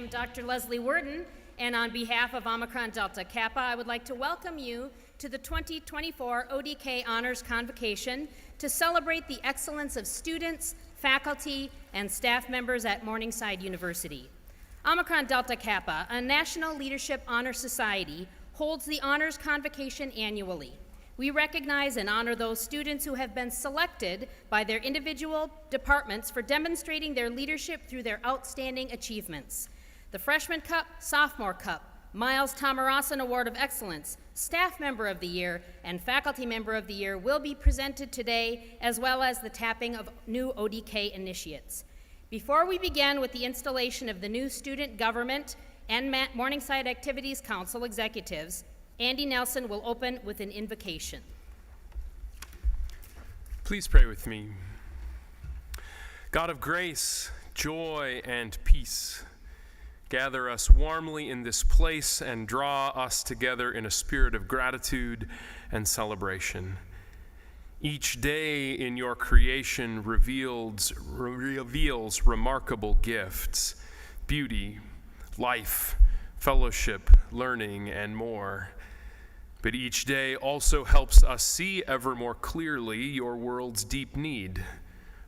am Dr. Leslie Worden, and on behalf of Omicron Delta Kappa, I would like to welcome you to the 2024 ODK Honors Convocation to celebrate the excellence of students, faculty, and staff members at Morningside University. Omicron Delta Kappa, a National Leadership Honor Society, holds the Honors Convocation annually. We recognize and honor those students who have been selected by their individual departments for demonstrating their leadership through their outstanding achievements. The Freshman Cup, Sophomore Cup, Miles Tomarasan Award of Excellence, Staff Member of the Year, and Faculty Member of the Year will be presented today, as well as the tapping of new ODK initiates. Before we begin with the installation of the new Student Government and Morningside Activities Council executives, Andy Nelson will open with an invocation. Please pray with me. God of grace, joy, and peace, gather us warmly in this place and draw us together in a spirit of gratitude and celebration. Each day in your creation reveals remarkable gifts, beauty, life, fellowship, learning, and more. But each day also helps us see ever more clearly your world's deep need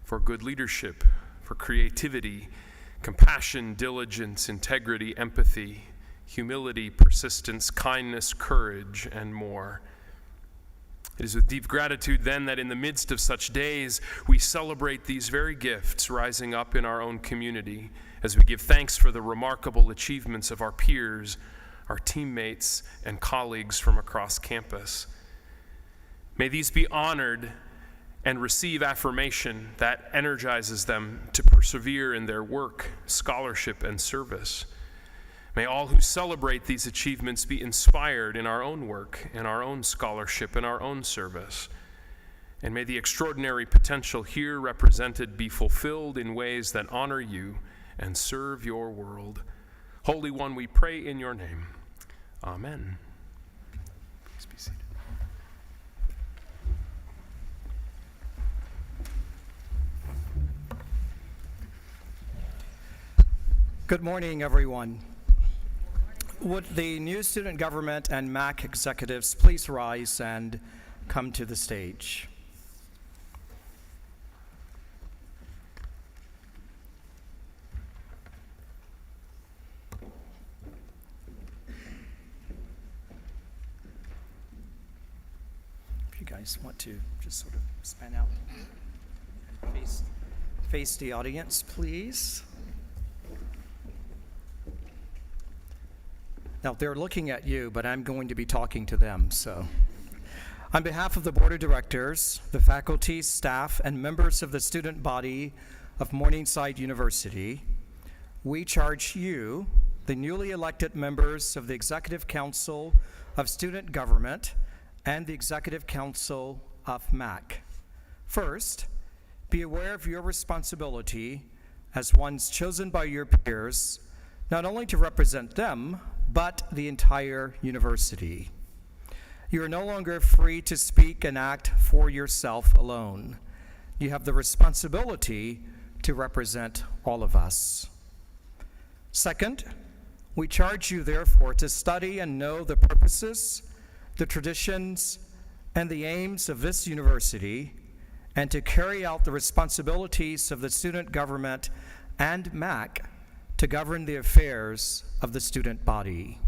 for good leadership, for creativity, compassion, diligence, integrity, empathy, humility, persistence, kindness, courage, and more. It is with deep gratitude then that in the midst of such days we celebrate these very gifts rising up in our own community as we give thanks for the remarkable achievements of our peers, our teammates, and colleagues from across campus. May these be honored and receive affirmation that energizes them to persevere in their work, scholarship, and service. May all who celebrate these achievements be inspired in our own work, in our own scholarship, in our own service. And may the extraordinary potential here represented be fulfilled in ways that honor you and serve your world. Holy One, we pray in your name. Amen. Please be seated. Good morning, everyone. Would the new student government and MAC executives please rise and come to the stage? If you guys want to just sort of span out and face the audience, please. Now, they're looking at you, but I'm going to be talking to them, so. On behalf of the Board of Directors, the faculty, staff, and members of the student body of Morningside University, we charge you, the newly elected members of the Executive Council of Student Government and the Executive Council of MAC. First, be aware of your responsibility as ones chosen by your peers, not only to represent them, but the entire university. You are no longer free to speak and act for yourself alone. You have the responsibility to represent all of us. Second, we charge you therefore to study and know the purposes, the traditions, and the aims of this university, and to carry out the responsibilities of the student government and MAC to govern the affairs of the student body.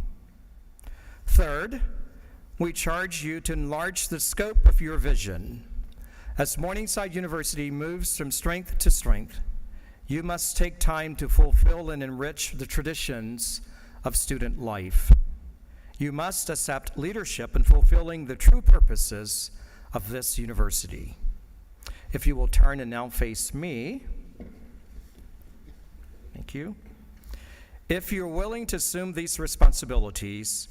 Third, we charge you to enlarge the scope of your vision. As Morningside University moves from strength to strength, you must take time to fulfill and enrich the traditions of student life. You must accept leadership in fulfilling the true purposes of this university. If you will turn and now face me. Thank you. If you're willing to assume these responsibilities,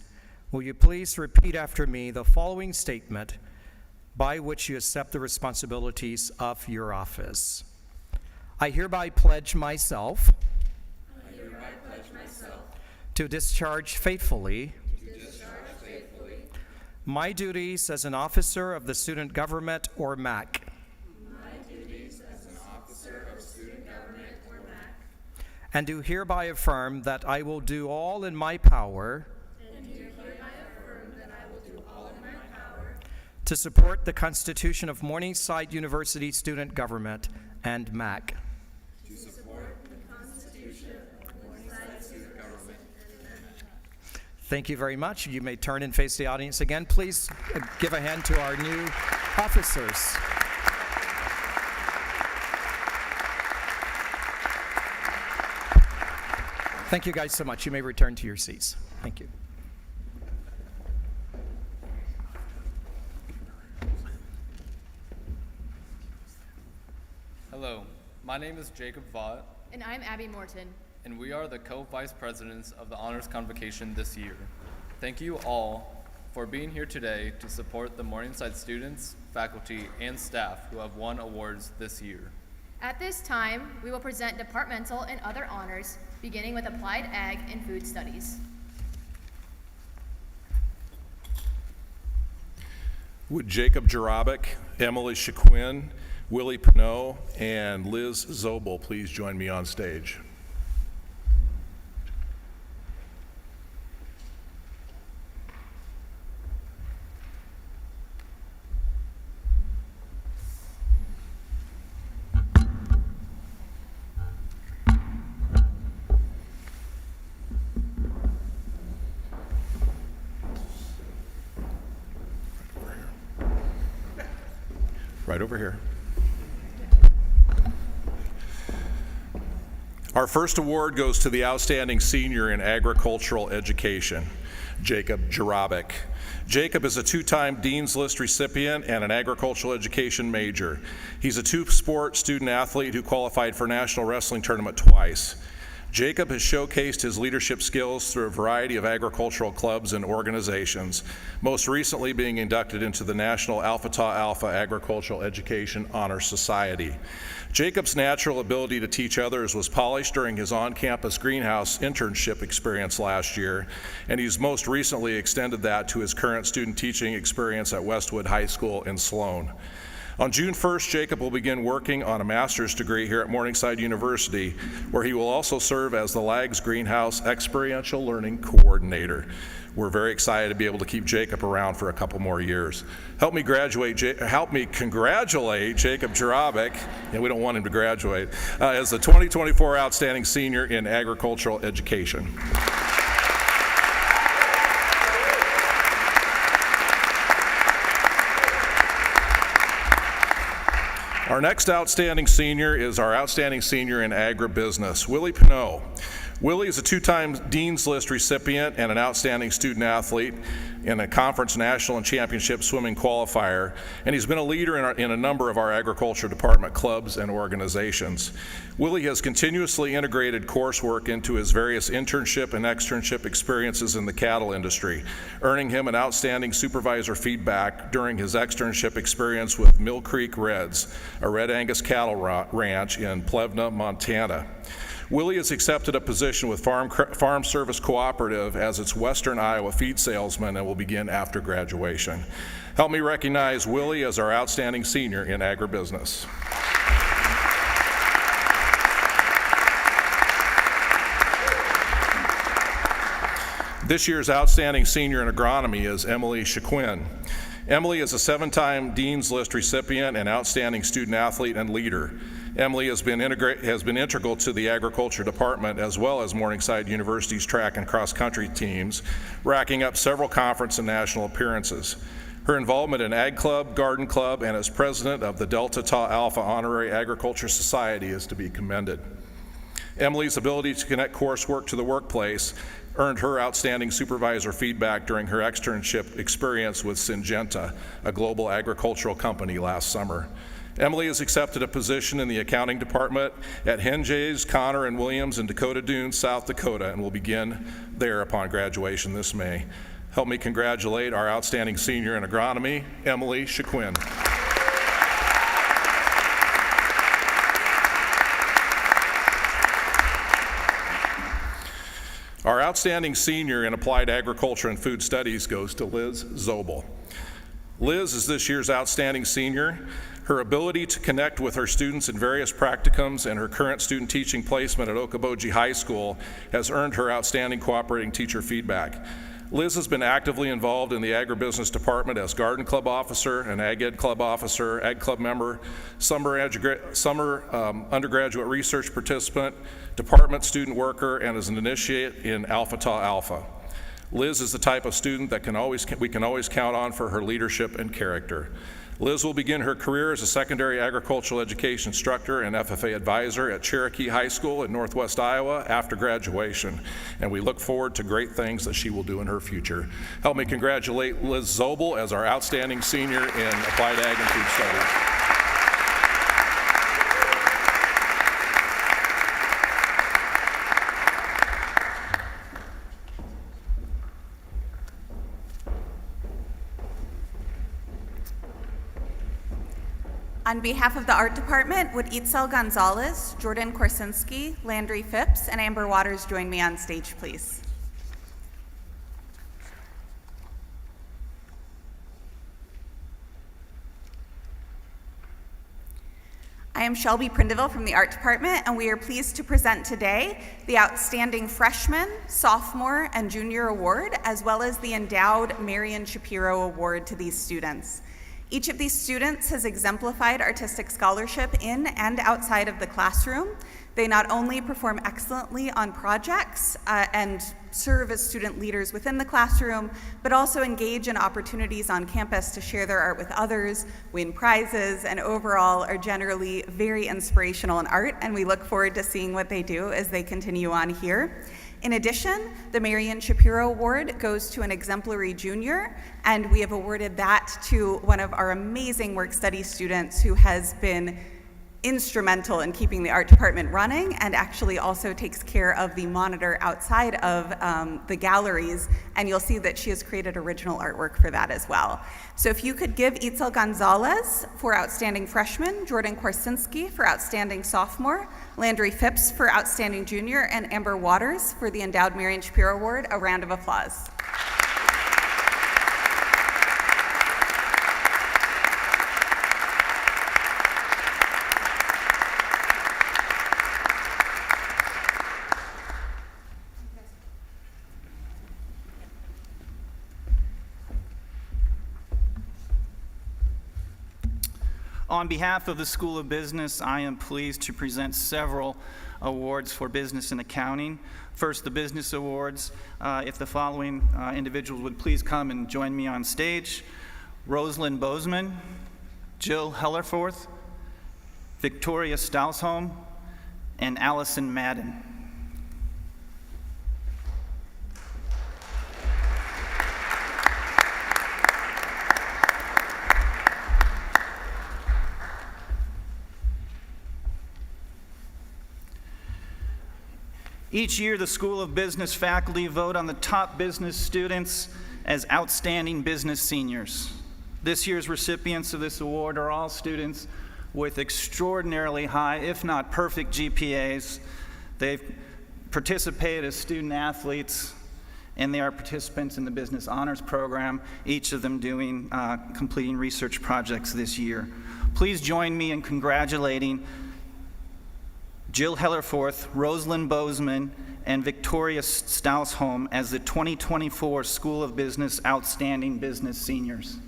will you please repeat after me the following statement by which you accept the responsibilities of your office. I hereby pledge myself to discharge faithfully my duties as an officer of the student government or MAC. and do hereby affirm that I will do all in my power to support the Constitution of Morningside University Student Government and MAC. Thank you very much. You may turn and face the audience again. Please give a hand to our new officers. Thank you guys so much. You may return to your seats. Thank you. Hello, my name is Jacob Vaught, And I'm Abby Morton. and we are the co-vice presidents of the Honors Convocation this year. Thank you all for being here today to support the Morningside students, faculty, and staff who have won awards this year. At this time, we will present departmental and other honors, beginning with Applied Ag and Food Studies. Would Jacob Jarabic, Emily Shaquin, Willie Pinot, and Liz Zobel please join me on stage? Right over here. Our first award goes to the Outstanding Senior in Agricultural Education, Jacob Jarabic. Jacob is a two-time Dean's List recipient and an agricultural education major. He's a two-sport student athlete who qualified for National Wrestling Tournament twice. Jacob has showcased his leadership skills through a variety of agricultural clubs and organizations, most recently being inducted into the National Alpha Tau Alpha Agricultural Education Honor Society. Jacob's natural ability to teach others was polished during his on-campus greenhouse internship experience last year, and he's most recently extended that to his current student teaching experience at Westwood High School in Sloan. On June 1st, Jacob will begin working on a master's degree here at Morningside University, where he will also serve as the LAG's Greenhouse Experiential Learning Coordinator. We're very excited to be able to keep Jacob around for a couple more years. Help me congratulate Jacob Jarabic, and we don't want him to graduate, as the 2024 Outstanding Senior in Agricultural Education. Our next outstanding senior is our outstanding senior in agribusiness, Willie Pinot. Willie is a two-time Dean's List recipient and an outstanding student athlete in a conference national and championship swimming qualifier, and he's been a leader in a number of our agriculture department clubs and organizations. Willie has continuously integrated coursework into his various internship and externship experiences in the cattle industry, earning him an outstanding supervisor feedback during his externship experience with Mill Creek Reds, a Red Angus cattle ranch in Plevna, Montana. Willie has accepted a position with Farm Service Cooperative as its Western Iowa feed salesman and will begin after graduation. Help me recognize Willie as our outstanding senior in agribusiness. This year's outstanding senior in agronomy is Emily Shaquin. Emily is a 7-time Dean's List recipient and outstanding student athlete and leader. Emily has been integral to the agriculture department as well as Morningside University's track and cross-country teams, racking up several conference and national appearances. Her involvement in Ag Club, Garden Club, and as president of the Delta Tau Alpha Honorary Agriculture Society is to be commended. Emily's ability to connect coursework to the workplace earned her outstanding supervisor feedback during her externship experience with Syngenta, a global agricultural company, last summer. Emily has accepted a position in the accounting department at Henjays, Connor & Williams in Dakota Dunes, South Dakota, and will begin there upon graduation this May. Help me congratulate our outstanding senior in agronomy, Emily Shaquin. Our outstanding senior in applied agriculture and food studies goes to Liz Zobel. Liz is this year's outstanding senior. Her ability to connect with her students in various practicums and her current student teaching placement at Okoboji High School has earned her outstanding cooperating teacher feedback. Liz has been actively involved in the agribusiness department as garden club officer, an ag ed club officer, ag club member, summer undergraduate research participant, department student worker, and as an initiate in Alpha Tau Alpha. Liz is the type of student that we can always count on for her leadership and character. Liz will begin her career as a secondary agricultural education instructor and FFA advisor at Cherokee High School in Northwest Iowa after graduation, and we look forward to great things that she will do in her future. Help me congratulate Liz Zobel as our outstanding senior in Applied Ag and Food Studies. On behalf of the Art Department, would Itzel Gonzalez, Jordan Korsinski, Landry Phipps, and Amber Waters join me on stage, please? I am Shelby Prindiville from the Art Department, and we are pleased to present today the Outstanding Freshman, Sophomore, and Junior Award, as well as the Endowed Marion Shapiro Award to these students. Each of these students has exemplified artistic scholarship in and outside of the classroom. They not only perform excellently on projects and serve as student leaders within the classroom, but also engage in opportunities on campus to share their art with others, win prizes, and overall are generally very inspirational in art, and we look forward to seeing what they do as they continue on here. In addition, the Marion Shapiro Award goes to an exemplary junior, and we have awarded that to one of our amazing work study students who has been instrumental in keeping the art department running and actually also takes care of the monitor outside of the galleries, and you'll see that she has created original artwork for that as well. So if you could give Itzel Gonzalez for Outstanding Freshman, Jordan Korsinski for Outstanding Sophomore, Landry Phipps for Outstanding Junior, and Amber Waters for the Endowed Marion Shapiro Award, a round of applause. On behalf of the School of Business, I am pleased to present several awards for business and accounting. First, the business awards. If the following individuals would please come and join me on stage. Rosalind Bozeman, Jill Hellerforth, Victoria Stausholm, and Allison Madden. Each year, the School of Business faculty vote on the top business students as outstanding business seniors. This year's recipients of this award are all students with extraordinarily high, if not perfect, GPAs. They've participated as student athletes, and they are participants in the Business Honors Program, each of them completing research projects this year. Please join me in congratulating Jill Hellerforth, Rosalind Bozeman, and Victoria Stausholm as the 2024 School of Business Outstanding Business Seniors.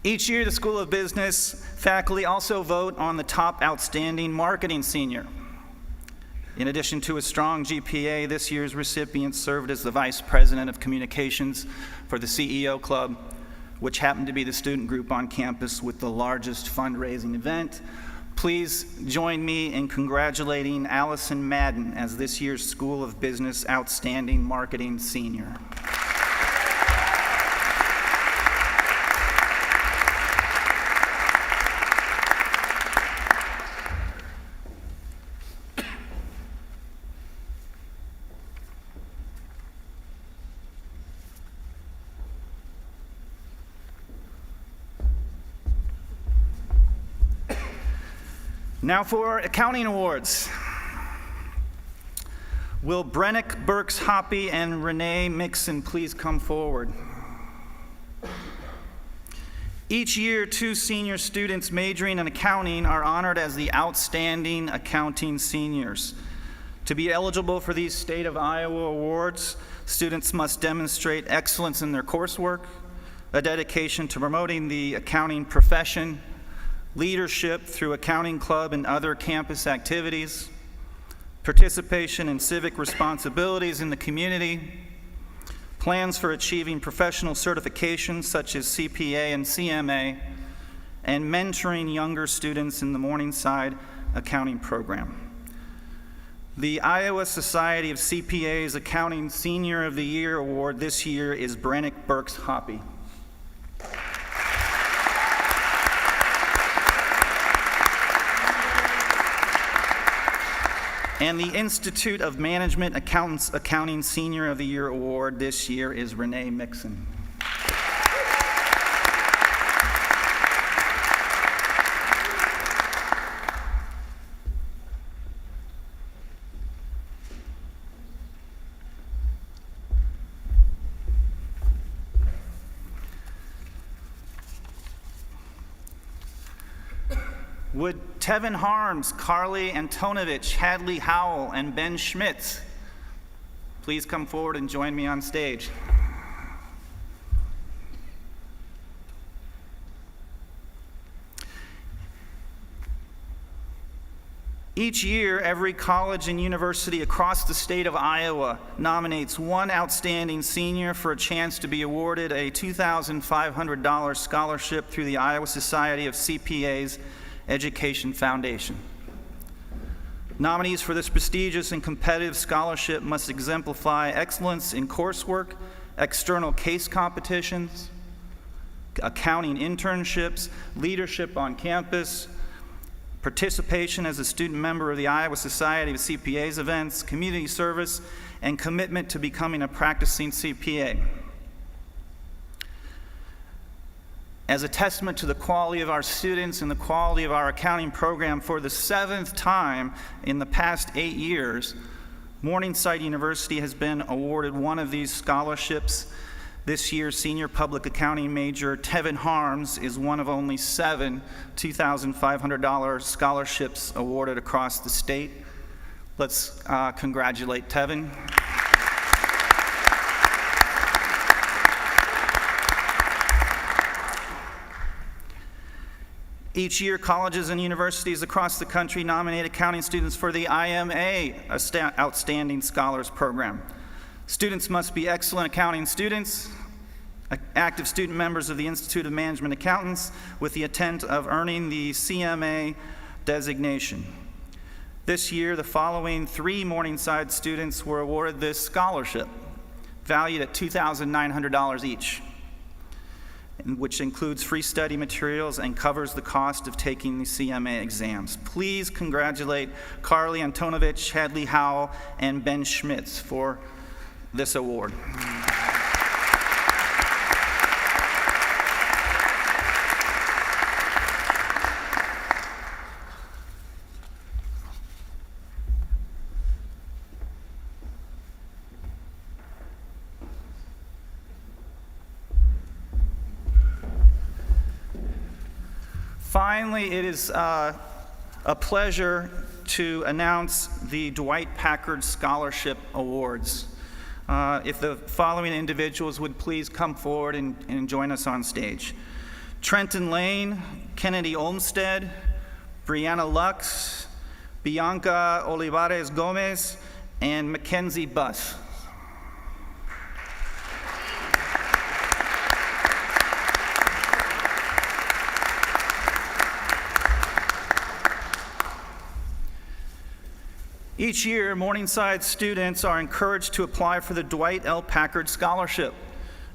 Each year, the School of Business faculty also vote on the top outstanding marketing senior. In addition to a strong GPA, this year's recipient served as the Vice President of Communications for the CEO Club, which happened to be the student group on campus with the largest fundraising event. Please join me in congratulating Allison Madden as this year's School of Business Outstanding Marketing Senior. Now for accounting awards. Will Brennick Burks Hoppy and Renee Mixon please come forward? Each year, 2 senior students majoring in accounting are honored as the Outstanding Accounting Seniors. To be eligible for these State of Iowa awards, students must demonstrate excellence in their coursework, a dedication to promoting the accounting profession, leadership through accounting club and other campus activities, participation in civic responsibilities in the community, plans for achieving professional certifications such as CPA and CMA, and mentoring younger students in the Morningside Accounting Program. The Iowa Society of CPA's Accounting Senior of the Year Award this year is Brennick Burks Hoppy. And the Institute of Management Accountants Accounting Senior of the Year Award this year is Renee Mixon. Would Tevin Harms, Carly Antonovich, Hadley Howell, and Ben Schmitz please come forward and join me on stage? Each year, every college and university across the state of Iowa nominates one outstanding senior for a chance to be awarded a $2,500 scholarship through the Iowa Society of CPA's Education Foundation. Nominees for this prestigious and competitive scholarship must exemplify excellence in coursework, external case competitions, accounting internships, leadership on campus, participation as a student member of the Iowa Society of CPA's events, community service, and commitment to becoming a practicing CPA. As a testament to the quality of our students and the quality of our accounting program, for the 7th time in the past 8 years, Morningside University has been awarded one of these scholarships. This year's senior public accounting major, Tevin Harms, is one of only 7 $2,500 scholarships awarded across the state. Let's congratulate Tevin. Each year, colleges and universities across the country nominate accounting students for the IMA Outstanding Scholars Program. Students must be excellent accounting students, active student members of the Institute of Management Accountants, with the intent of earning the CMA designation. This year, the following 3 Morningside students were awarded this scholarship, valued at $2,900 each, which includes free study materials and covers the cost of taking the CMA exams. Please congratulate Carly Antonovich, Hadley Howell, and Ben Schmitz for this award. Finally, it is a pleasure to announce the Dwight Packard Scholarship Awards. If the following individuals would please come forward and join us on stage. Trenton Lane, Kennedy Olmsted, Brianna Lux, Bianca Olivares Gomez, and Mackenzie Buss. Each year, Morningside students are encouraged to apply for the Dwight L. Packard Scholarship,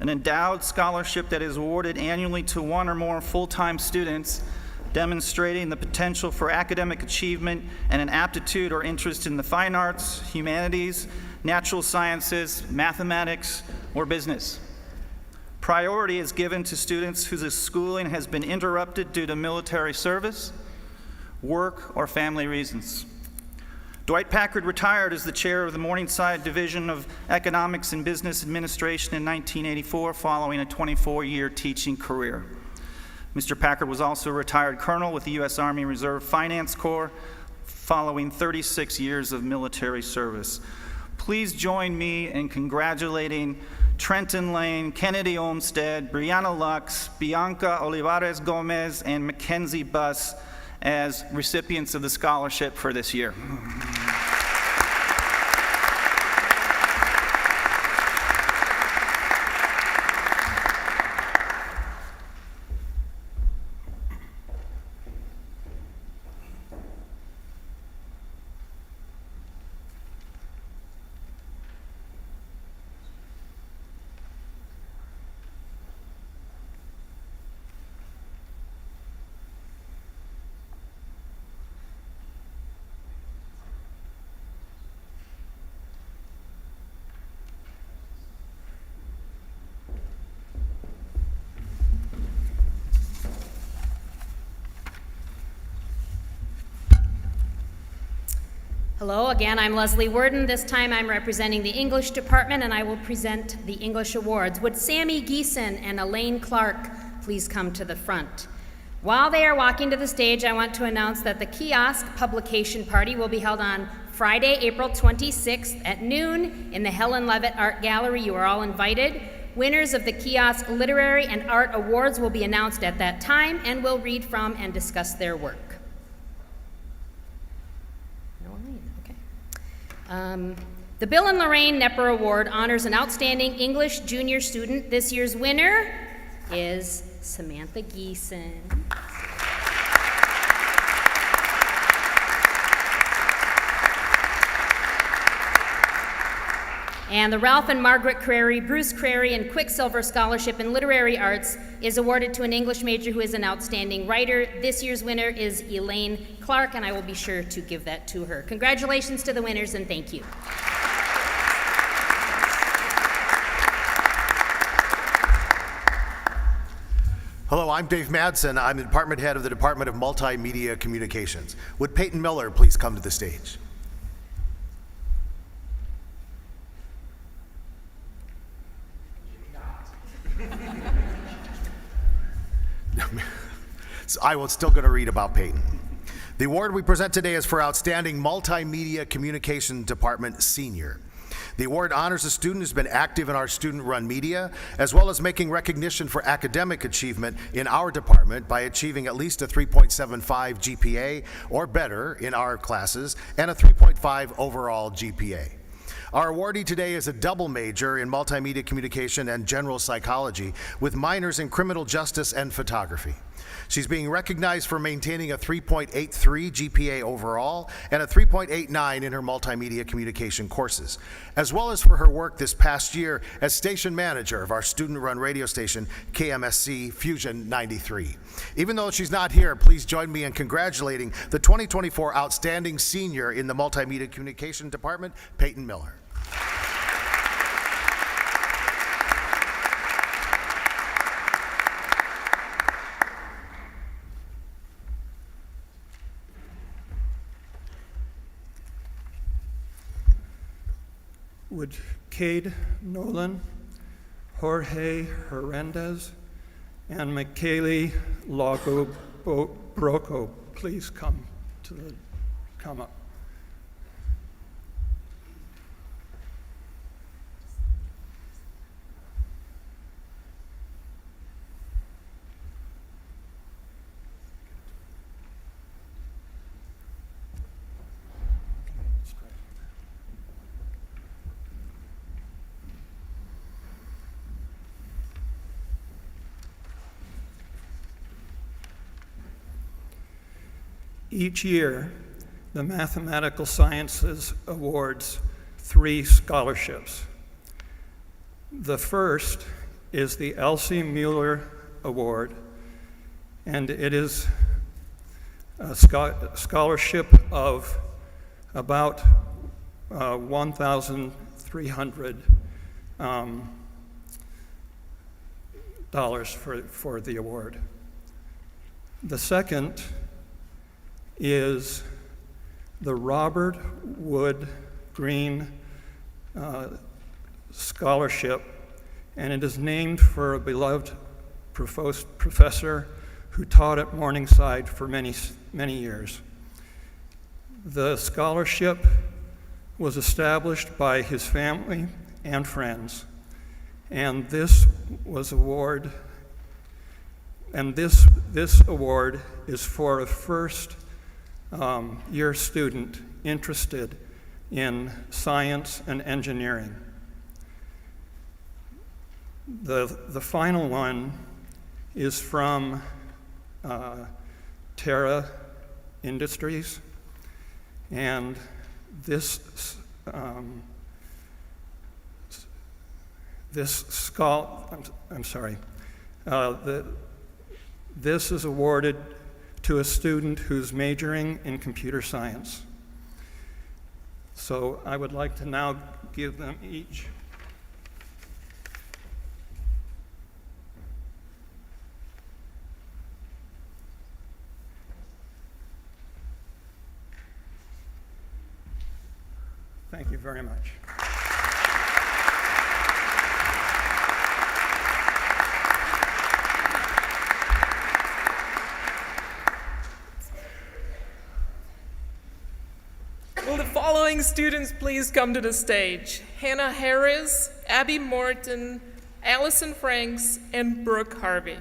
an endowed scholarship that is awarded annually to 1 or more full-time students demonstrating the potential for academic achievement and an aptitude or interest in the fine arts, humanities, natural sciences, mathematics, or business. Priority is given to students whose schooling has been interrupted due to military service, work, or family reasons. Dwight Packard retired as the chair of the Morningside Division of Economics and Business Administration in 1984, following a 24-year teaching career. Mr. Packard was also a retired colonel with the U.S. Army Reserve Finance Corps, following 36 years of military service. Please join me in congratulating Trenton Lane, Kennedy Olmsted, Brianna Lux, Bianca Olivares Gomez, and Mackenzie Buss as recipients of the scholarship for this year. Hello, again, I'm Leslie Worden. This time I'm representing the English department and I will present the English awards. Would Sammy Geeson and Elaine Clark please come to the front? While they are walking to the stage, I want to announce that the kiosk publication party will be held on Friday, April 26th at noon in the Helen Levitt Art Gallery. You are all invited. Winners of the kiosk literary and art awards will be announced at that time and will read from and discuss their work. The Bill and Lorraine Knepper Award honors an outstanding English junior student. This year's winner is Samantha Geeson. And the Ralph and Margaret Crary, Bruce Crary, and Quicksilver Scholarship in Literary Arts is awarded to an English major who is an outstanding writer. This year's winner is Elaine Clark, and I will be sure to give that to her. Congratulations to the winners, and thank you. Hello, I'm Dave Madsen. I'm the department head of the Department of Multimedia Communications. Would Peyton Miller please come to the stage? So I was still going to read about Peyton. The award we present today is for Outstanding Multimedia Communication Department Senior. The award honors a student who's been active in our student-run media, as well as making recognition for academic achievement in our department by achieving at least a 3.75 GPA or better in our classes, and a 3.5 overall GPA. Our awardee today is a double major in multimedia communication and general psychology with minors in criminal justice and photography. She's being recognized for maintaining a 3.83 GPA overall and a 3.89 in her multimedia communication courses, as well as for her work this past year as station manager of our student-run radio station, KMSC Fusion 93. Even though she's not here, please join me in congratulating the 2024 Outstanding Senior in the Multimedia Communication Department, Peyton Miller. Would Cade Nolan, Jorge Hernandez, and Michele Lago Broco please come up? Each year, the Mathematical Sciences awards 3 scholarships. The first is the Elsie Mueller Award, and it is a scholarship of about $1,300 for the award. The second is the Robert Wood Green Scholarship, and it is named for a beloved professor who taught at Morningside for many years. The scholarship was established by his family and friends, and this award is for a first year student interested in science and engineering. The final one is from Terra Industries, and this is awarded to a student who's majoring in computer science. So I would like to now give them each Thank you very much. Will the following students please come to the stage? Hannah Harris, Abby Morton, Allison Franks, and Brooke Harvey.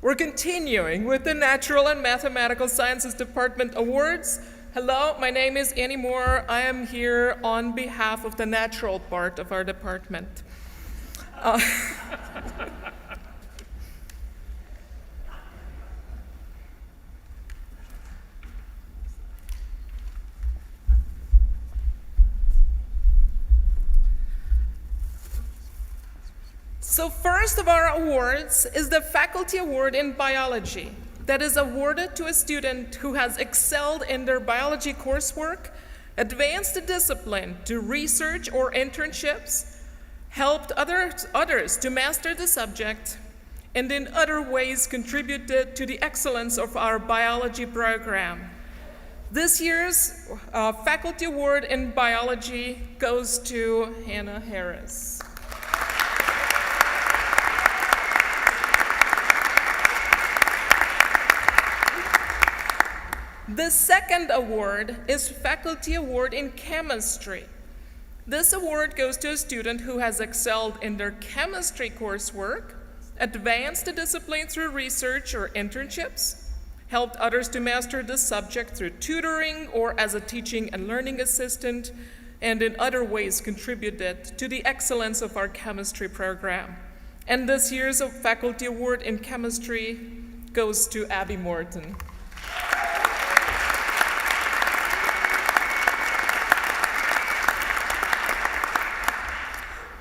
We're continuing with the Natural and Mathematical Sciences Department Awards. Hello, my name is Annie Moore. I am here on behalf of the natural part of our department. So first of our awards is the Faculty Award in Biology. That is awarded to a student who has excelled in their biology coursework, advanced the discipline to research or internships, helped others to master the subject, and in other ways contributed to the excellence of our biology program. This year's Faculty Award in Biology goes to Hannah Harris. The second award is Faculty Award in Chemistry. This award goes to a student who has excelled in their chemistry coursework, advanced the discipline through research or internships, helped others to master the subject through tutoring or as a teaching and learning assistant, and in other ways contributed to the excellence of our chemistry program. And this year's Faculty Award in Chemistry goes to Abby Morton.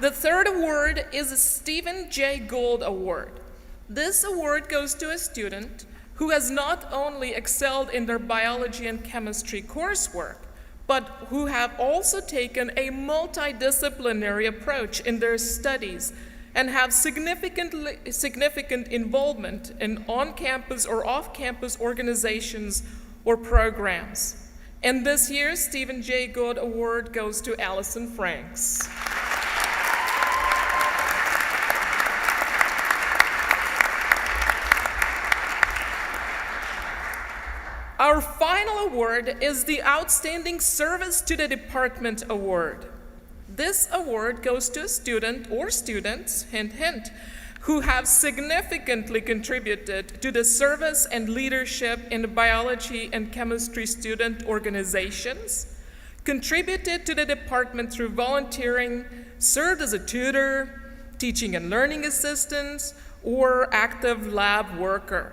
The third award is a Stephen J. Gould Award. This award goes to a student who has not only excelled in their biology and chemistry coursework, but who have also taken a multidisciplinary approach in their studies and have significant involvement in on-campus or off-campus organizations or programs. And this year's Stephen J. Gould Award goes to Allison Franks. Our final award is the Outstanding Service to the Department Award. This award goes to a student or students, hint, hint, who have significantly contributed to the service and leadership in the biology and chemistry student organizations, contributed to the department through volunteering, served as a tutor, teaching and learning assistant, or active lab worker.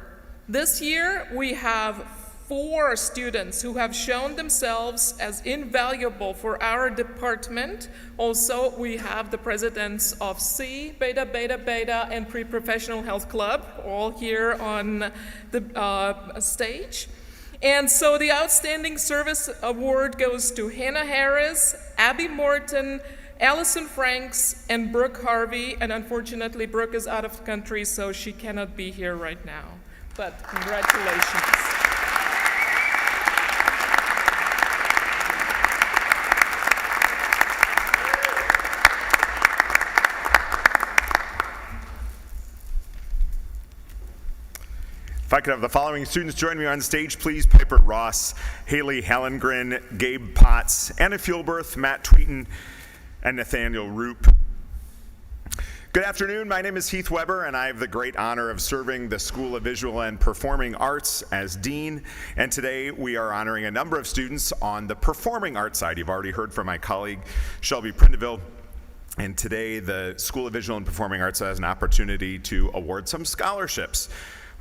This year, we have 4 students who have shown themselves as invaluable for our department. Also, we have the presidents of C, Beta, Beta, Beta, and Pre-Professional Health Club, all here on the stage. And so the Outstanding Service Award goes to Hannah Harris, Abby Morton, Allison Franks, and Brooke Harvey. And unfortunately, Brooke is out of the country, so she cannot be here right now. But congratulations. I could have the following students join me on stage, please. Piper Ross, Haley Hallengren, Gabe Potts, Anna Fuelberth, Matt Tweeten, and Nathaniel Roop. Good afternoon, my name is Heath Weber, and I have the great honor of serving the School of Visual and Performing Arts as Dean. And today we are honoring a number of students on the performing arts side. You've already heard from my colleague, Shelby Prindeville. And today the School of Visual and Performing Arts has an opportunity to award some scholarships.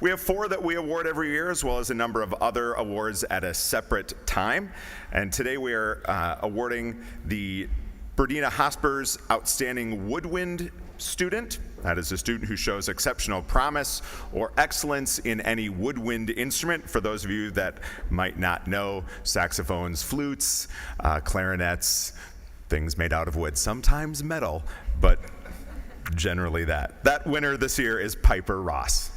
We have 4 that we award every year, as well as a number of other awards at a separate time. And today we are awarding the Berdina Hosper's Outstanding Woodwind Student. That is a student who shows exceptional promise or excellence in any woodwind instrument. For those of you that might not know, saxophones, flutes, clarinets, things made out of wood, sometimes metal, but generally that. That winner this year is Piper Ross.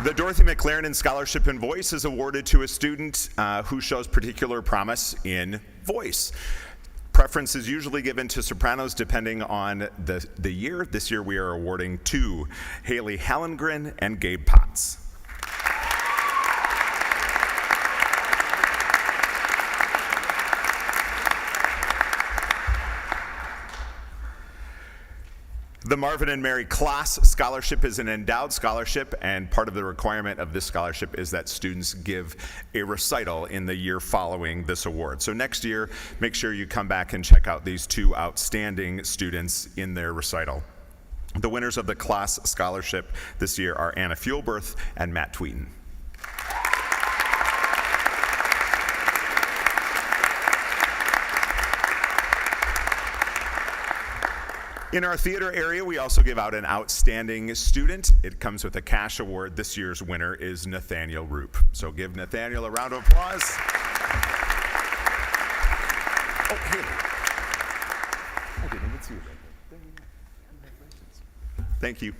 The Dorothy McLaren Scholarship in Voice is awarded to a student who shows particular promise in voice. Preference is usually given to sopranos depending on the year. This year we are awarding 2, Haley Hallengren and Gabe Potts. The Marvin and Mary Kloss Scholarship is an endowed scholarship, and part of the requirement of this scholarship is that students give a recital in the year following this award. So next year, make sure you come back and check out these 2 outstanding students in their recital. The winners of the Kloss Scholarship this year are Anna Fuelberth and Matt Tweeten. In our theater area, we also give out an outstanding student. It comes with a cash award. This year's winner is Nathaniel Roop. So give Nathaniel a round of applause. Oh, Haley. I didn't even see you right there. Thank you.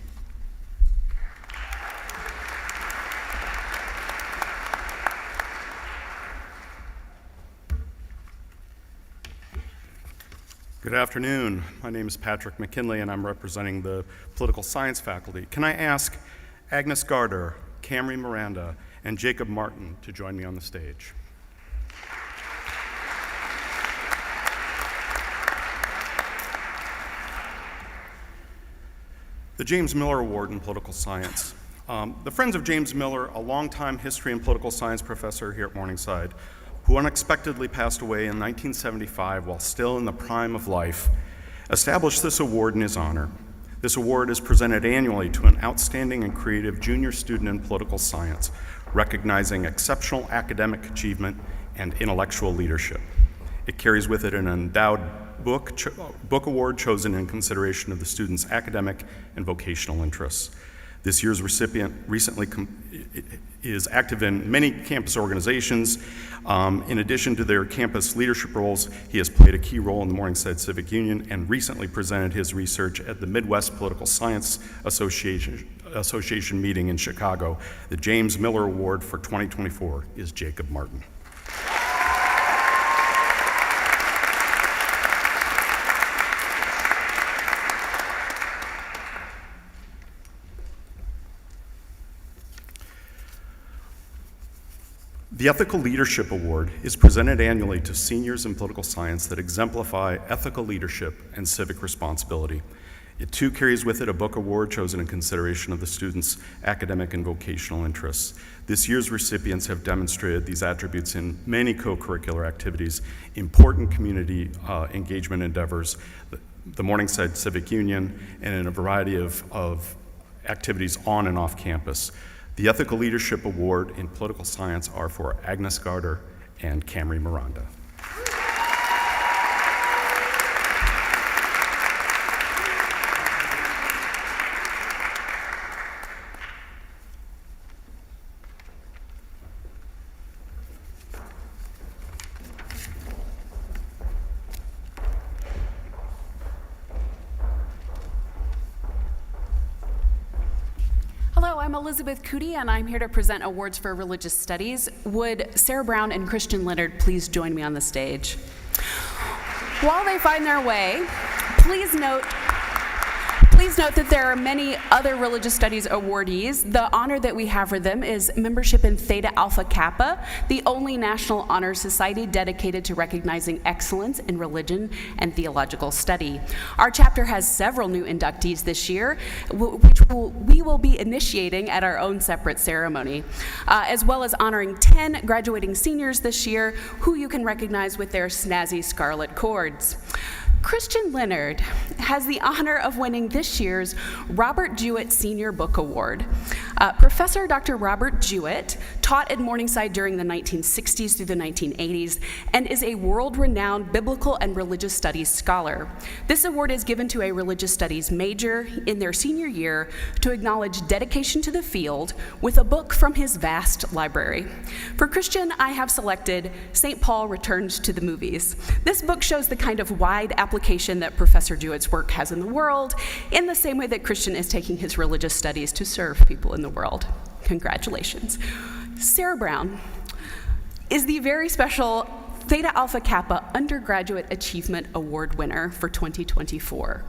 Good afternoon. My name is Patrick McKinley, and I'm representing the political science faculty. Can I ask Agnes Garter, Camry Miranda, and Jacob Martin to join me on the stage? The James Miller Award in Political Science. The Friends of James Miller, a longtime history and political science professor here at Morningside, who unexpectedly passed away in 1975 while still in the prime of life, established this award in his honor. This award is presented annually to an outstanding and creative junior student in political science, recognizing exceptional academic achievement and intellectual leadership. It carries with it an endowed book award chosen in consideration of the student's academic and vocational interests. This year's recipient recently is active in many campus organizations. In addition to their campus leadership roles, he has played a key role in the Morningside Civic Union and recently presented his research at the Midwest Political Science Association meeting in Chicago. The James Miller Award for 2024 is Jacob Martin. The Ethical Leadership Award is presented annually to seniors in political science that exemplify ethical leadership and civic responsibility. It too carries with it a book award chosen in consideration of the students' academic and vocational interests. This year's recipients have demonstrated these attributes in many co-curricular activities, important community engagement endeavors, the Morningside Civic Union, and in a variety of activities on and off campus. The Ethical Leadership Award in Political Science are for Agnes Garter and Camry Miranda. Hello, I'm Elizabeth Cootie, and I'm here to present awards for religious studies. Would Sarah Brown and Christian Leonard please join me on the stage? While they find their way, please note that there are many other religious studies awardees. The honor that we have for them is membership in Theta Alpha Kappa, the only national honor society dedicated to recognizing excellence in religion and theological study. Our chapter has several new inductees this year, which we will be initiating at our own separate ceremony, as well as honoring 10 graduating seniors this year who you can recognize with their snazzy scarlet cords. Christian Leonard has the honor of winning this year's Robert Jewett Senior Book Award. Professor Dr. Robert Jewett taught at Morningside during the 1960s through the 1980s and is a world-renowned biblical and religious studies scholar. This award is given to a religious studies major in their senior year to acknowledge dedication to the field with a book from his vast library. For Christian, I have selected St. Paul Returns to the Movies. This book shows the kind of wide application that Professor Jewett's work has in the world, in the same way that Christian is taking his religious studies to serve people in the world. Congratulations. Sarah Brown is the very special Theta Alpha Kappa Undergraduate Achievement Award winner for 2024.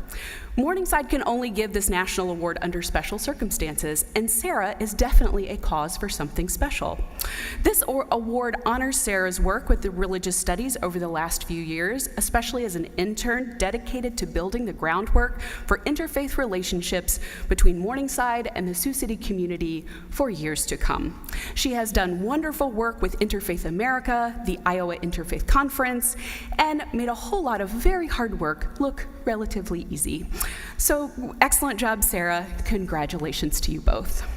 Morningside can only give this national award under special circumstances, and Sarah is definitely a cause for something special. This award honors Sarah's work with the religious studies over the last few years, especially as an intern dedicated to building the groundwork for interfaith relationships between Morningside and the Sioux City community for years to come. She has done wonderful work with Interfaith America, the Iowa Interfaith Conference, and made a whole lot of very hard work look relatively easy. So, excellent job, Sarah. Congratulations to you both.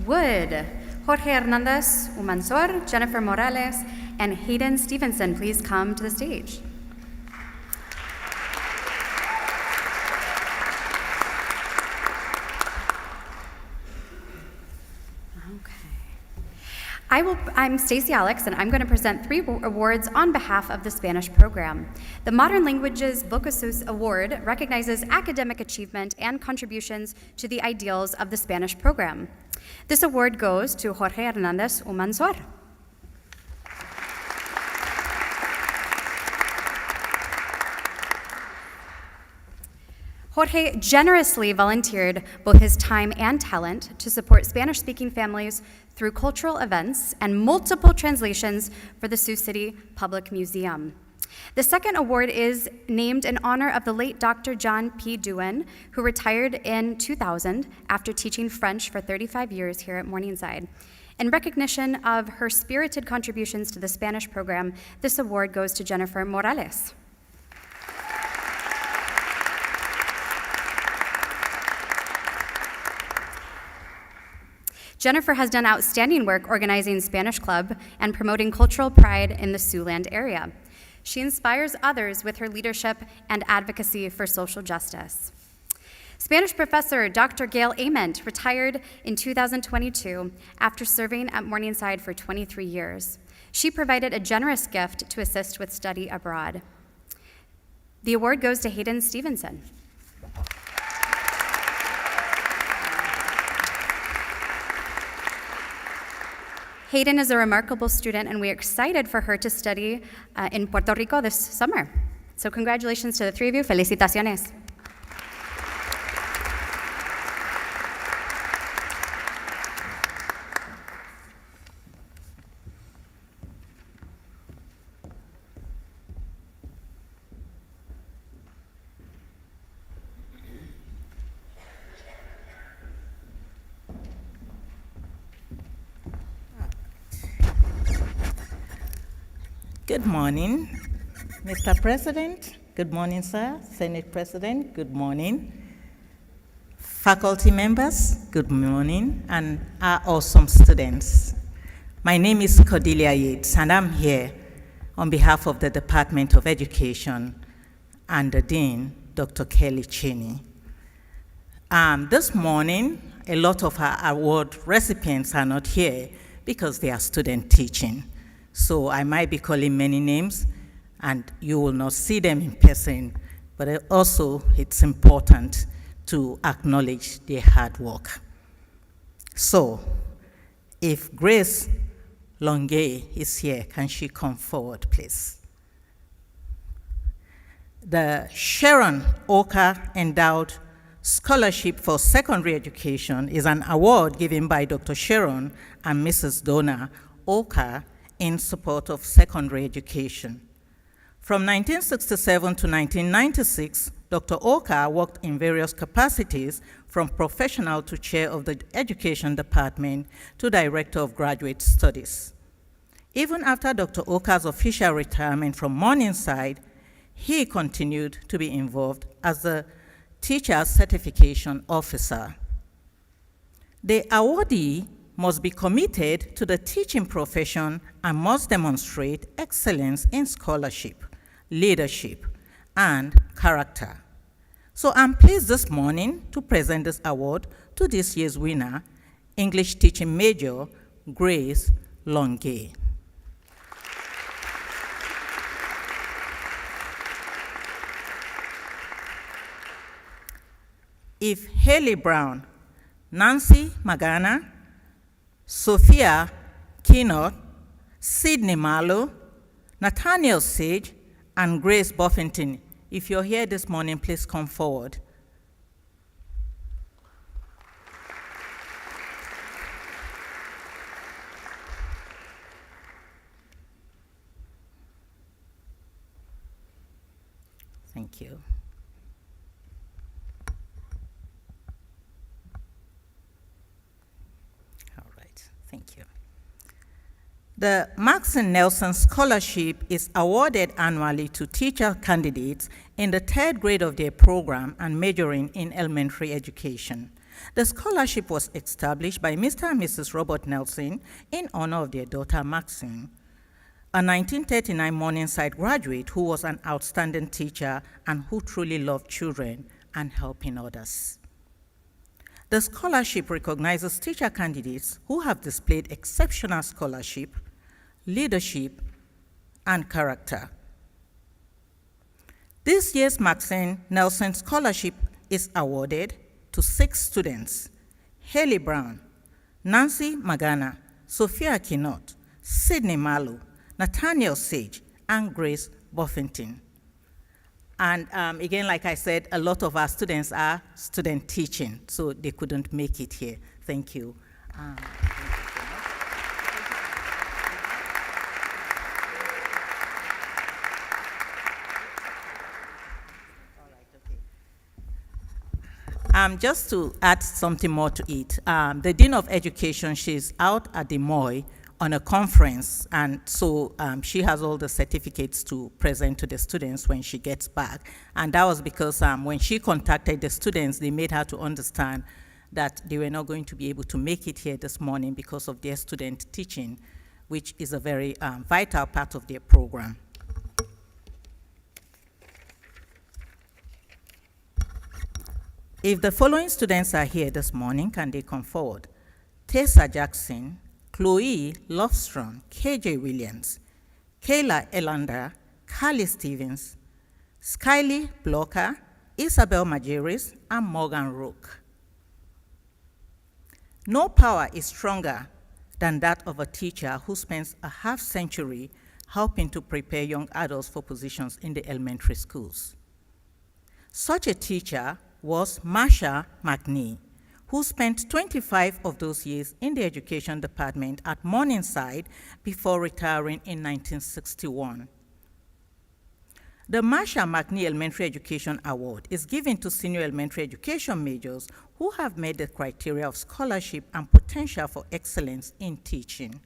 Would Jorge Hernandez Umansor, Jennifer Morales, and Hayden Stevenson please come to the stage? I'm Stacey Alex, and I'm going to present 3 awards on behalf of the Spanish program. The Modern Languages Bocasus Award recognizes academic achievement and contributions to the ideals of the Spanish program. This award goes to Jorge Hernandez Umansor. Jorge generously volunteered both his time and talent to support Spanish-speaking families through cultural events and multiple translations for the Sioux City Public Museum. The second award is named in honor of the late Dr. John P. Duen, who retired in 2000 after teaching French for 35 years here at Morningside. In recognition of her spirited contributions to the Spanish program, this award goes to Jennifer Morales. Jennifer has done outstanding work organizing Spanish Club and promoting cultural pride in the Siouxland area. She inspires others with her leadership and advocacy for social justice. Spanish professor Dr. Gail Ament retired in 2022 after serving at Morningside for 23 years. She provided a generous gift to assist with study abroad. The award goes to Hayden Stevenson. Hayden is a remarkable student, and we are excited for her to study in Puerto Rico this summer. So congratulations to the 3 of you. Felicitaciones. Good morning, Mr. President. Good morning, sir. Senate President, good morning. Faculty members, good morning, and our awesome students. My name is Cordelia Yates, and I'm here on behalf of the Department of Education and the Dean, Dr. Kelly Cheney. This morning, a lot of our award recipients are not here because they are student teaching. So I might be calling many names, and you will not see them in person, but also it's important to acknowledge their hard work. So, if Grace Longue is here, can she come forward, please? The Sharon Oka Endowed Scholarship for Secondary Education is an award given by Dr. Sharon and Mrs. Donna Oka in support of secondary education. From 1967 to 1996, Dr. Oka worked in various capacities, from professional to chair of the Education Department to director of graduate studies. Even after Dr. Oka's official retirement from Morningside, he continued to be involved as the teacher certification officer. The awardee must be committed to the teaching profession and must demonstrate excellence in scholarship, leadership, and character. So I'm pleased this morning to present this award to this year's winner, English teaching major, Grace Longue. If Haley Brown, Nancy Magana, Sophia Kinot, Sydney Marlowe, Nathaniel Sage, and Grace Buffington, if you're here this morning, please come forward. Thank you. All right, thank you. The Maxine Nelson Scholarship is awarded annually to teacher candidates in the 3rd grade of their program and majoring in elementary education. The scholarship was established by Mr. and Mrs. Robert Nelson in honor of their daughter Maxine, a 1939 Morningside graduate who was an outstanding teacher and who truly loved children and helping others. The scholarship recognizes teacher candidates who have displayed exceptional scholarship, leadership, and character. This year's Maxine Nelson Scholarship is awarded to 6 students: Haley Brown, Nancy Magana, Sophia Kinot, Sydney Marlowe, Nathaniel Sage, and Grace Buffington. And again, like I said, a lot of our students are student teaching, so they couldn't make it here. Thank you. Thank you so much. Just to add something more to it, the Dean of Education, she's out at the MOI on a conference, and so she has all the certificates to present to the students when she gets back. And that was because when she contacted the students, they made her to understand that they were not going to be able to make it here this morning because of their student teaching, which is a very vital part of their program. If the following students are here this morning, can they come forward? Tessa Jackson, Chloe Lofstrom, KJ Williams, Kayla Elander, Carly Stevens, Skyly Blocker, Isabel Majeris, and Morgan Rook. No power is stronger than that of a teacher who spends a half-century helping to prepare young adults for positions in the elementary schools. Such a teacher was Marsha McNee, who spent 25 of those years in the education department at Morningside before retiring in 1961. The Marsha McNee Elementary Education Award is given to senior elementary education majors who have met the criteria of scholarship and potential for excellence in teaching.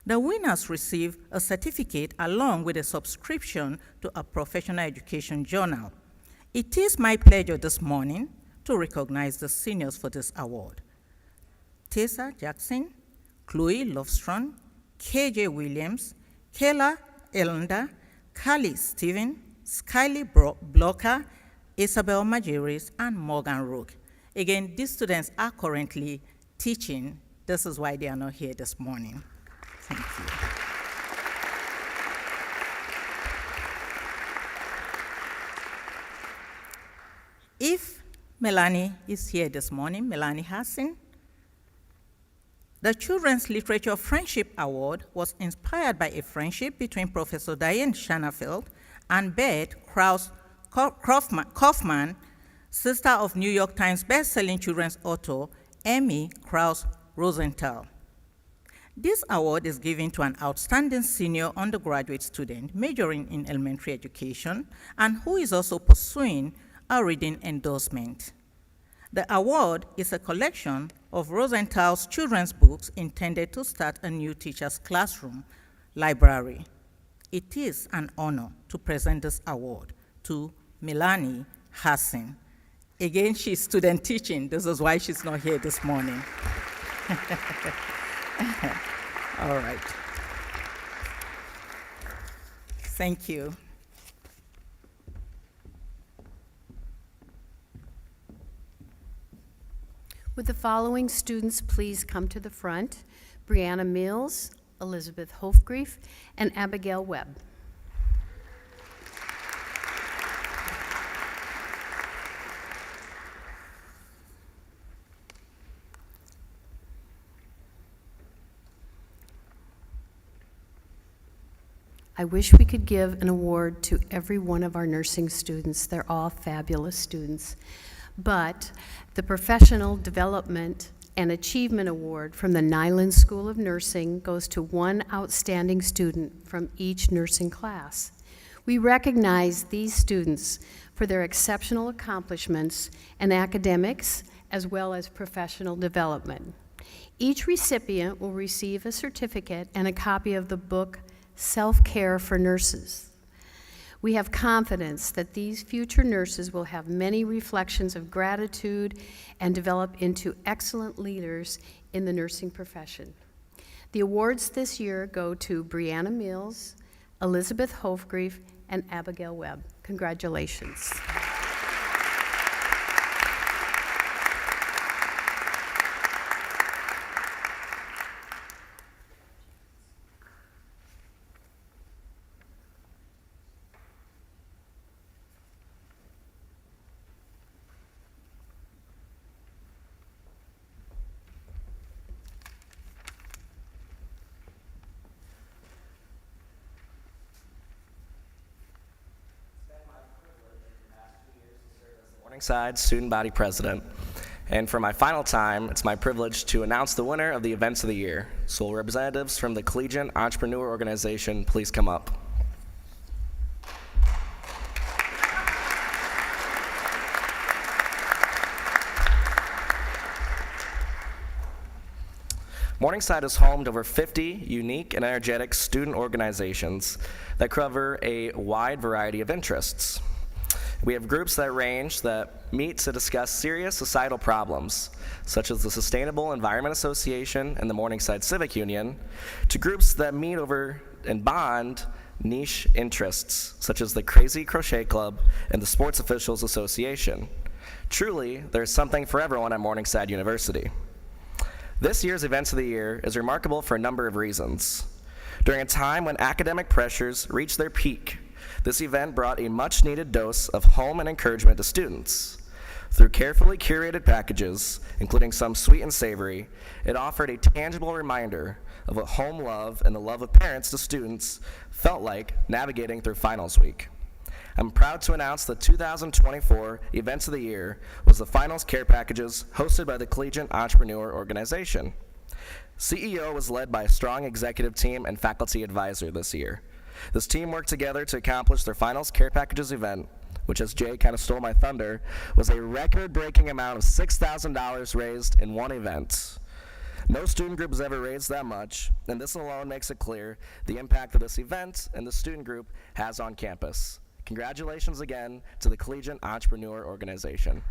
The winners receive a certificate along with a subscription to a professional education journal. It is my pleasure this morning to recognize the seniors for this award: Tessa Jackson, Chloe Lofstrom, KJ Williams, Kayla Elander, Carly Steven, Skyly Blocker, Isabel Majeris, and Morgan Rook. Again, these students are currently teaching This is why they are not here this morning. Thank you. If Melanie is here this morning, Melanie Hassan, the Children's Literature Friendship Award was inspired by a friendship between Professor Diane Shanafeld and Beth Krause Kaufman, sister of New York Times bestselling children's author Amy Krause Rosenthal. This award is given to an outstanding senior undergraduate student majoring in elementary education and who is also pursuing a reading endorsement. The award is a collection of Rosenthal's children's books intended to start a new teacher's classroom library. It is an honor to present this award to Melanie Hassan. Again, she's student teaching. This is why she's not here this morning. All right. Thank you. Would the following students please come to the front? Brianna Mills, Elizabeth Hofgrief, and Abigail Webb. I wish we could give an award to every one of our nursing students. They're all fabulous students. But the Professional Development and Achievement Award from the Nyland School of Nursing goes to one outstanding student from each nursing class. We recognize these students for their exceptional accomplishments in academics as well as professional development. Each recipient will receive a certificate and a copy of the book Self-Care for Nurses. We have confidence that these future nurses will have many reflections of gratitude and develop into excellent leaders in the nursing profession. The awards this year go to Brianna Mills, Elizabeth Hofgrief, and Abigail Webb. Congratulations. Morningside Student Body President. And for my final time, it's my privilege to announce the winner of the Events of the Year. So will representatives from the Collegiate Entrepreneur Organization please come up. Morningside is home to over 50 unique and energetic student organizations that cover a wide variety of interests. We have groups that meet to discuss serious societal problems, such as the Sustainable Environment Association and the Morningside Civic Union, to groups that meet over and bond niche interests, such as the Crazy Crochet Club and the Sports Officials Association. Truly, there's something for everyone at Morningside University. This year's Events of the Year is remarkable for a number of reasons. During a time when academic pressures reached their peak, this event brought a much-needed dose of home and encouragement to students. Through carefully curated packages, including some sweet and savory, it offered a tangible reminder of what home love and the love of parents to students felt like navigating through finals week. I'm proud to announce the 2024 Events of the Year was the Finals Care Packages hosted by the Collegiate Entrepreneur Organization. CEO was led by a strong executive team and faculty advisor this year. This team worked together to accomplish their Finals Care Packages event, which, as Jay kind of stole my thunder, was a record-breaking amount of $6,000 raised in one event. No student group has ever raised that much, and this alone makes it clear the impact that this event and the student group has on campus. Congratulations again to the Collegiate Entrepreneur Organization.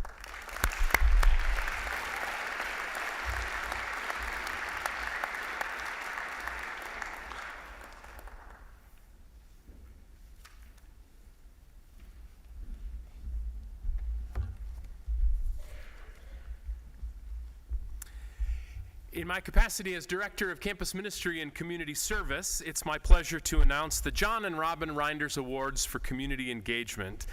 In my capacity as Director of Campus Ministry and Community Service, it's my pleasure to announce the John and Robin Reinders Awards for Community Engagement.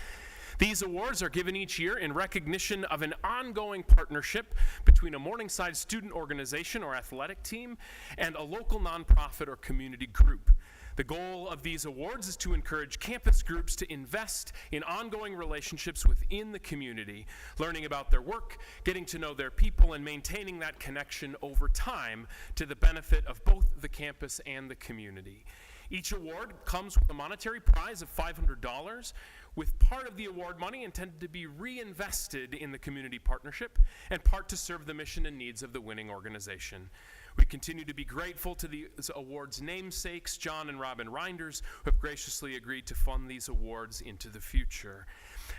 These awards are given each year in recognition of an ongoing partnership between a Morningside student organization or athletic team and a local nonprofit or community group. The goal of these awards is to encourage campus groups to invest in ongoing relationships within the community, learning about their work, getting to know their people, and maintaining that connection over time to the benefit of both the campus and the community. Each award comes with a monetary prize of $500, with part of the award money intended to be reinvested in the community partnership and part to serve the mission and needs of the winning organization. We continue to be grateful to these awards' namesakes, John and Robin Reinders, who have graciously agreed to fund these awards into the future.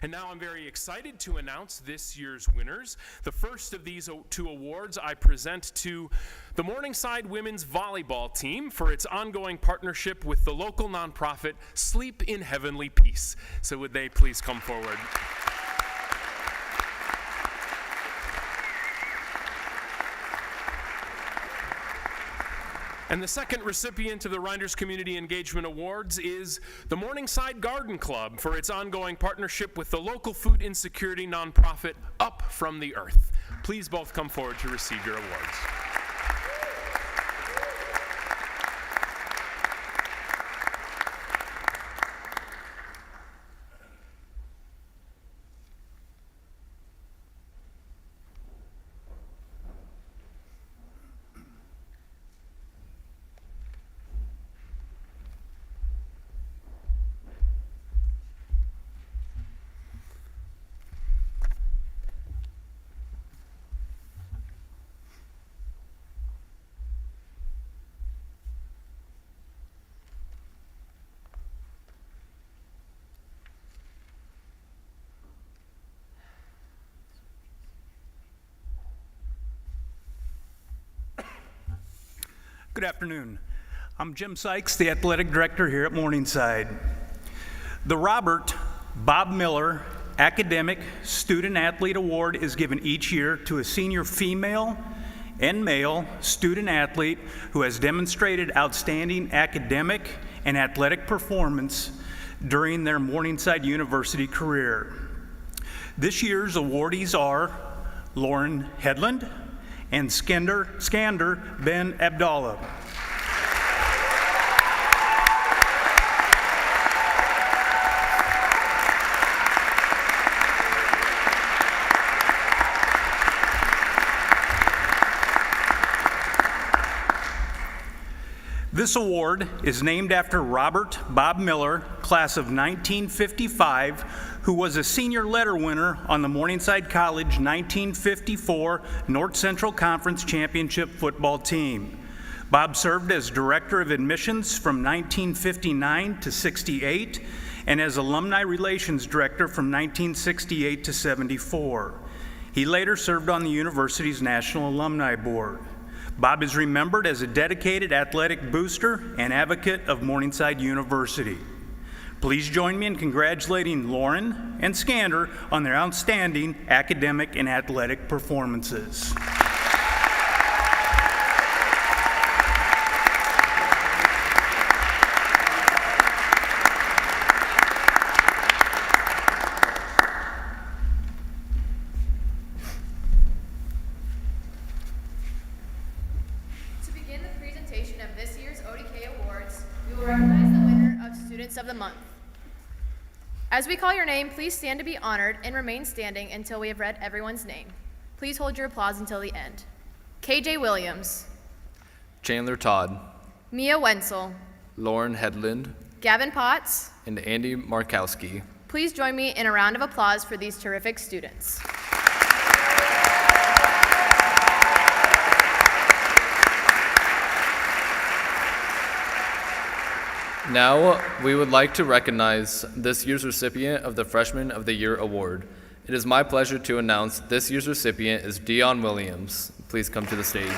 And now I'm very excited to announce this year's winners. The first of these two awards I present to the Morningside Women's Volleyball Team for its ongoing partnership with the local nonprofit Sleep in Heavenly Peace. So would they please come forward? And the second recipient of the Reinders Community Engagement Awards is the Morningside Garden Club for its ongoing partnership with the local food insecurity nonprofit Up From the Earth. Please both come forward to receive your awards. Good afternoon. I'm Jim Sykes, the athletic director here at Morningside. The Robert Bob Miller Academic Student Athlete Award is given each year to a senior female and male student athlete who has demonstrated outstanding academic and athletic performance during their Morningside University career. This year's awardees are Lauren Hedlund and Skander Ben Abdallah. This award is named after Robert Bob Miller, class of 1955, who was a senior letter winner on the Morningside College 1954 North Central Conference Championship football team. Bob served as Director of Admissions from 1959 to 68 and as Alumni Relations Director from 1968 to 74. He later served on the university's National Alumni Board. Bob is remembered as a dedicated athletic booster and advocate of Morningside University. Please join me in congratulating Lauren and Skander on their outstanding academic and athletic performances. To begin the presentation of this year's ODK Awards, we will recognize the winner of Students of the Month. As we call your name, please stand to be honored and remain standing until we have read everyone's name. Please hold your applause until the end. KJ Williams, Chandler Todd, Mia Wenzel, Lauren Hedlund, Gavin Potts. and Andy Markowski. Please join me in a round of applause for these terrific students. Now, we would like to recognize this year's recipient of the Freshman of the Year Award. It is my pleasure to announce this year's recipient is Dion Williams. Please come to the stage.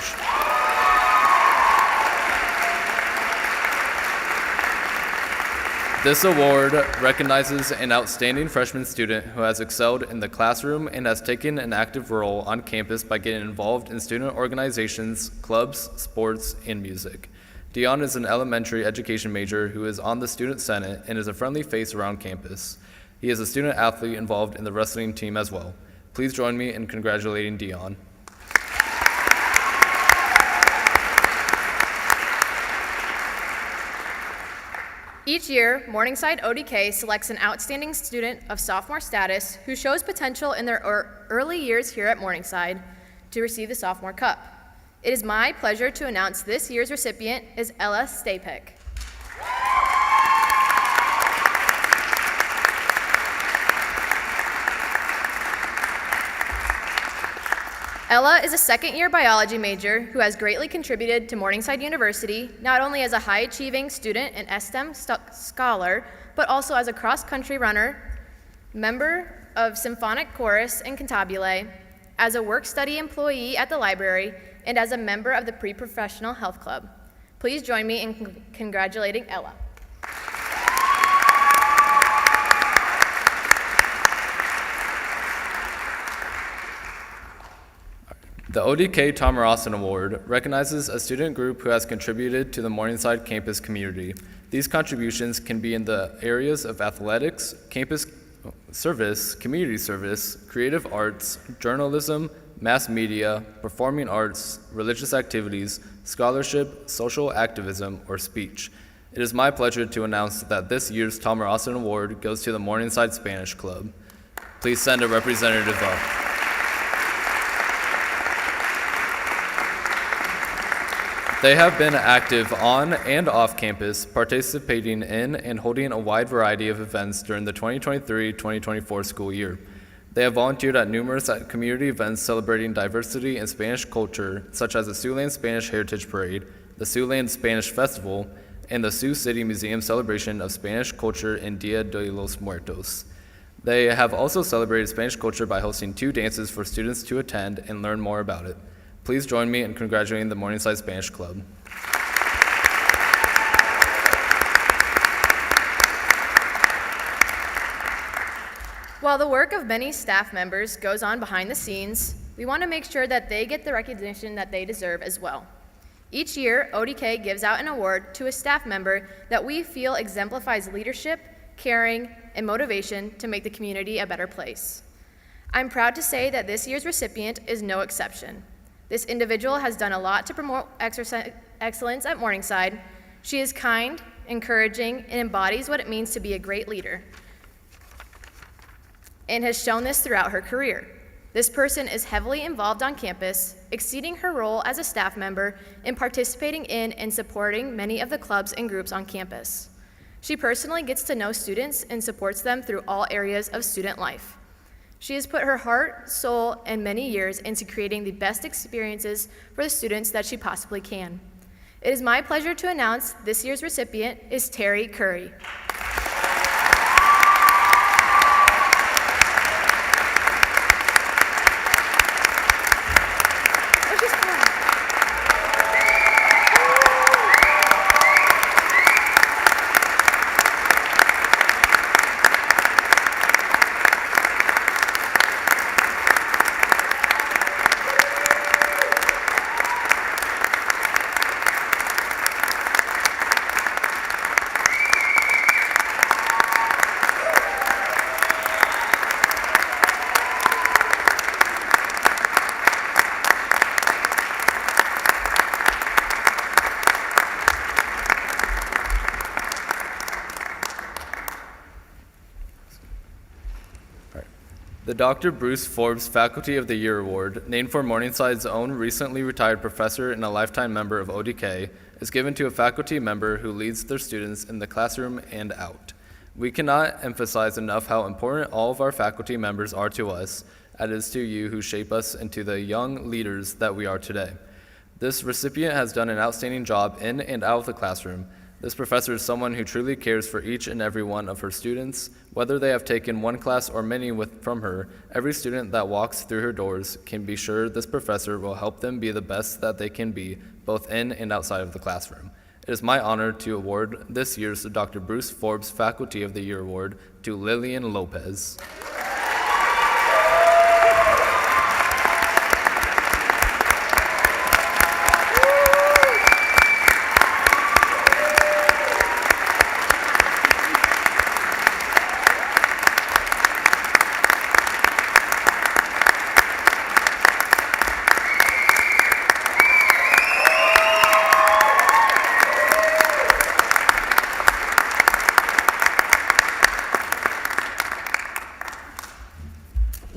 This award recognizes an outstanding freshman student who has excelled in the classroom and has taken an active role on campus by getting involved in student organizations, clubs, sports, and music. Dion is an elementary education major who is on the Student Senate and is a friendly face around campus. He is a student athlete involved in the wrestling team as well. Please join me in congratulating Dion. Each year, Morningside ODK selects an outstanding student of sophomore status who shows potential in their early years here at Morningside to receive the Sophomore Cup. It is my pleasure to announce this year's recipient is Ella Stapik. Ella is a second-year biology major who has greatly contributed to Morningside University, not only as a high-achieving student and STEM scholar, but also as a cross-country runner, member of Symphonic Chorus and Cantabile, as a work-study employee at the library, and as a member of the Pre-Professional Health Club. Please join me in congratulating Ella. The ODK Tom Rawson Award recognizes a student group who has contributed to the Morningside campus community. These contributions can be in the areas of athletics, campus service, community service, creative arts, journalism, mass media, performing arts, religious activities, scholarship, social activism, or speech. It is my pleasure to announce that this year's Tom Rawson Award goes to the Morningside Spanish Club. Please send a representative up. They have been active on and off campus, participating in and holding a wide variety of events during the 2023-2024 school year. They have volunteered at numerous community events celebrating diversity and Spanish culture, such as the Siouxland Spanish Heritage Parade, the Siouxland Spanish Festival, and the Sioux City Museum celebration of Spanish culture in Dia de los Muertos. They have also celebrated Spanish culture by hosting 2 dances for students to attend and learn more about it. Please join me in congratulating the Morningside Spanish Club. While the work of many staff members goes on behind the scenes, we want to make sure that they get the recognition that they deserve as well. Each year, ODK gives out an award to a staff member that we feel exemplifies leadership, caring, and motivation to make the community a better place. I'm proud to say that this year's recipient is no exception. This individual has done a lot to promote excellence at Morningside. She is kind, encouraging, and embodies what it means to be a great leader, and has shown this throughout her career. This person is heavily involved on campus, exceeding her role as a staff member and participating in and supporting many of the clubs and groups on campus. She personally gets to know students and supports them through all areas of student life. She has put her heart, soul, and many years into creating the best experiences for the students that she possibly can. It is my pleasure to announce this year's recipient is Terry Curry. The Dr. Bruce Forbes Faculty of the Year Award, named for Morningside's own recently retired professor and a lifetime member of ODK, is given to a faculty member who leads their students in the classroom and out. We cannot emphasize enough how important all of our faculty members are to us, as it is to you who shape us into the young leaders that we are today. This recipient has done an outstanding job in and out of the classroom. This professor is someone who truly cares for each and every one of her students. Whether they have taken one class or many from her, every student that walks through her doors can be sure this professor will help them be the best that they can be, both in and outside of the classroom. It is my honor to award this year's Dr. Bruce Forbes Faculty of the Year Award to Lillian Lopez.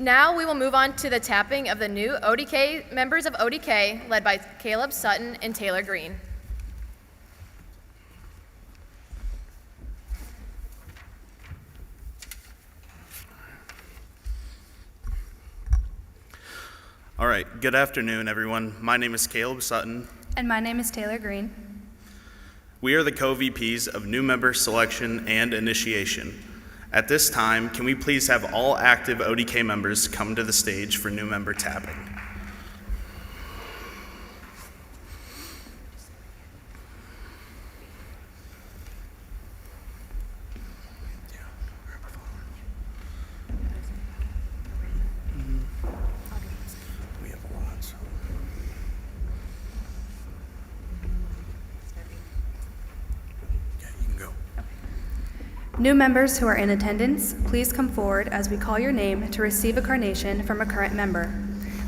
Now we will move on to the tapping of the new ODK members of ODK, led by Caleb Sutton and Taylor Green. All right, good afternoon, everyone. My name is Caleb Sutton. And my name is Taylor Green. We are the co-VPs of new member selection and initiation. At this time, can we please have all active ODK members come to the stage for new member tapping? New members who are in attendance, please come forward as we call your name to receive a carnation from a current member.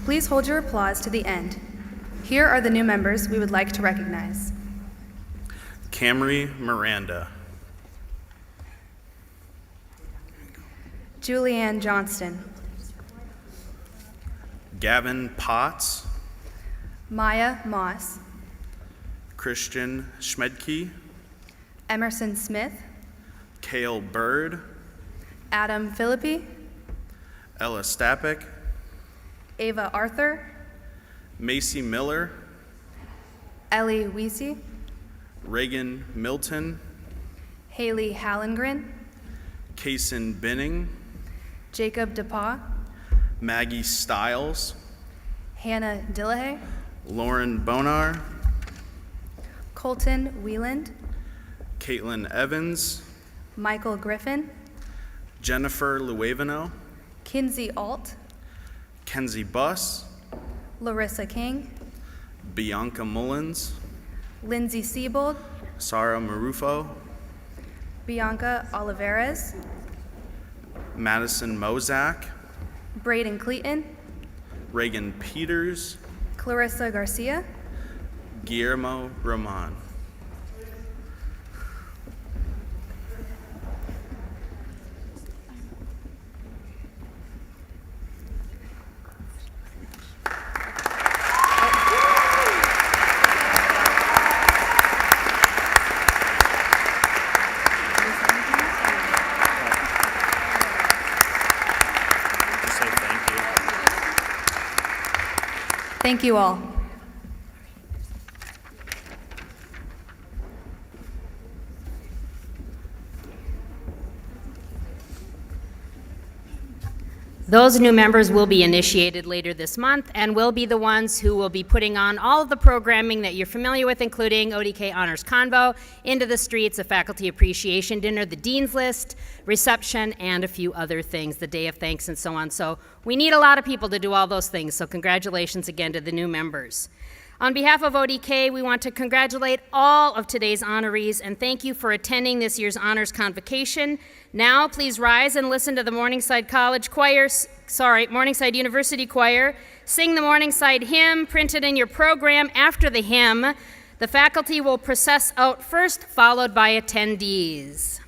Please hold your applause to the end. Here are the new members we would like to recognize. Camry Miranda. Julianne Johnston. Gavin Potts. Maya Moss. Christian Schmedke. Emerson Smith. Cale Bird. Adam Philippi. Ella Stapik. Ava Arthur. Macy Miller. Ellie Weesey. Reagan Milton. Haley Hallengren. Kaysen Binning. Jacob DePaw. Maggie Stiles. Hannah Dillahay. Lauren Bonar. Colton Wieland. Caitlin Evans. Michael Griffin. Jennifer Luevano. Kinsey Alt. Kenzie Buss. Larissa King. Bianca Mullins. Lindsay Siebold. Sara Marufo. Bianca Olivares. Madison Mozak. Braden Cleaton. Reagan Peters. Clarissa Garcia. Guillermo Roman. Thank you all. Those new members will be initiated later this month and will be the ones who will be putting on all of the programming that you're familiar with, including ODK Honors Convo, Into the Streets, a Faculty Appreciation Dinner, the Dean's List, reception, and a few other things, the Day of Thanks and so on. So we need a lot of people to do all those things, so congratulations again to the new members. On behalf of ODK, we want to congratulate all of today's honorees and thank you for attending this year's Honors Convocation. Now, please rise and listen to the Morningside University Choir sing the Morningside hymn printed in your program. After the hymn, the faculty will process out first, followed by attendees.